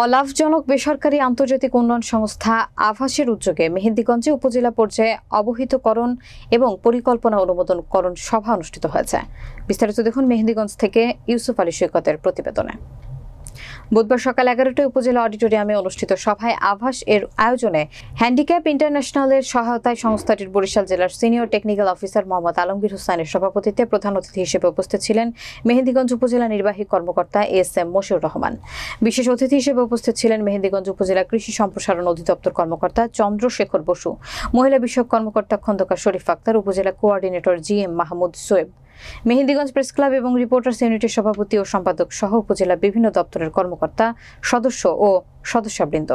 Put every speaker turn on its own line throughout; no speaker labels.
অলাভজনক বেসরকারি আন্তর্জাতিক উন্নয়ন সংস্থা আভাসের উদ্যোগে মেহেন্দিগঞ্জে উপজেলা পর্যায়ে অবহিতকরণ এবং পরিকল্পনা অনুমোদনকরণ সভা অনুষ্ঠিত হয়েছে। বিস্তারিত দেখুন মেহেন্দিগঞ্জ থেকে ইউসুফ আলী সৈকতের প্রতিবেদনে। বুধবার সকাল 11টায় উপজেলা অডিটোরিয়ামে অনুষ্ঠিত সভায় আভাস এর আয়োজনে হ্যান্ডিক্যাপ ইন্টারন্যাশনালের সহায়তায় সংস্থাটির বরিশাল জেলার senior technical officer Mohammad Alamgir হোসেনের সভাপতিত্বে প্রধান অতিথি হিসেবে উপস্থিত ছিলেন মেহেন্দিগঞ্জ উপজেলা নির্বাহী কর্মকর্তা এস.এম. মশিউর রহমান। বিশেষ অতিথি হিসেবে উপস্থিত ছিলেন মেহেন্দিগঞ্জ উপজেলা কৃষি সম্প্রসারণ অধিদপ্তর কর্মকর্তা চন্দ্রশেখর বসু, মহিলা বিষয়ক কর্মকর্তা খন্দকার শরীফ আক্তার, উপজেলা কোঅর্ডিনেটর জি.এম. মাহমুদ সোয়েব, মেহেন্দিগঞ্জ প্রেস ক্লাব এবং রিপোর্টার্স ইউনিটের সভাপতি ও সম্পাদক সহ উপজেলা বিভিন্ন দপ্তরের কর্মকর্তা, সদস্য ও সদস্যবৃন্দ।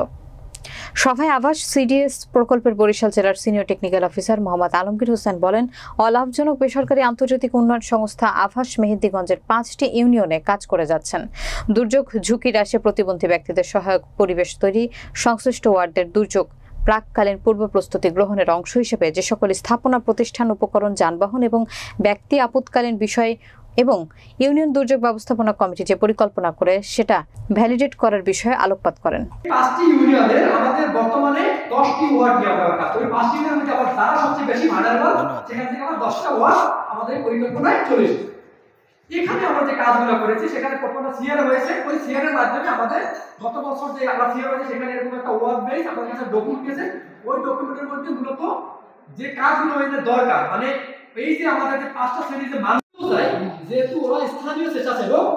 সভায় আভাস সিডিএস প্রকল্পের বরিশাল জেলার senior technical officer Mohammad Alamgir Hossain বলেন, অলাভজনক বেসরকারি আন্তর্জাতিক উন্নয়ন সংস্থা আভাস মেহেন্দিগঞ্জের 5টি ইউনিয়নে কাজ করে যাচ্ছেন। দুর্যোগ ঝুঁকি হ্রাসে প্রতিবন্ধী ব্যক্তিদের সহায়ক পরিবেশ তৈরি, সংশ্লিষ্ট ওয়ার্ডের দুর্যোগ প্রাককালীন পূর্ব প্রস্তুতি গ্রহণের অংশ হিসেবে যে সকল স্থাপনা, প্রতিষ্ঠান, উপকরণ, যানবাহন এবং ব্যক্তি আপৎকালীন বিষয় এবং ইউনিয়ন দুর্যোগ ব্যবস্থাপনা কমিটি যে পরিকল্পনা করে সেটা ভ্যালিডেট করার বিষয়ে আলোকপাত করেন।
5টি ইউনিয়নের আমাদের বর্তমানে 10টি ওয়ার্ড নিয়ে আমরা কাজ করি। 5টি ইউনিয়নের মধ্যে আবার যারা সবচেয়ে বেশি ভাইরাল সেখান থেকে আবার 10টা ওয়ার্ড আমাদের পরিকল্পনায় চলে এসেছে। এখানে আমরা যে কাজগুলো করেছি সেখানে প্রথমে সিআর হয়েছে। ওই সিআর এর মাধ্যমে আমাদের গত বছর যে আমরা সিআর হয়েছে সেখানে এরকম একটা ওয়ার্ড বেস আমাদের কাছে ডকুমেন্ট আছে। ওই ডকুমেন্টের মধ্যে মূলত যে কাজগুলো হইতে দরকার, মানে এই যে আমাদের যে 5টা শ্রেণীর যে মানুষ যায়, যেহেতু ওরা স্থানীয় স্বেচ্ছাসেবক,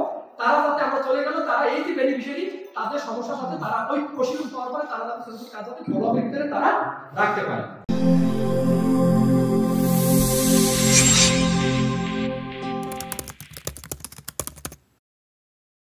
তারা যাতে আমরা চলে গেল, তারা এই যে বেনিফিশিয়ারি তাদের সমস্যার সাথে তারা ওই প্রশিক্ষণ পাওয়ার পরে তারা যাতে সেই কাজ যাতে ভালোভাবে তারা রাখতে পারে।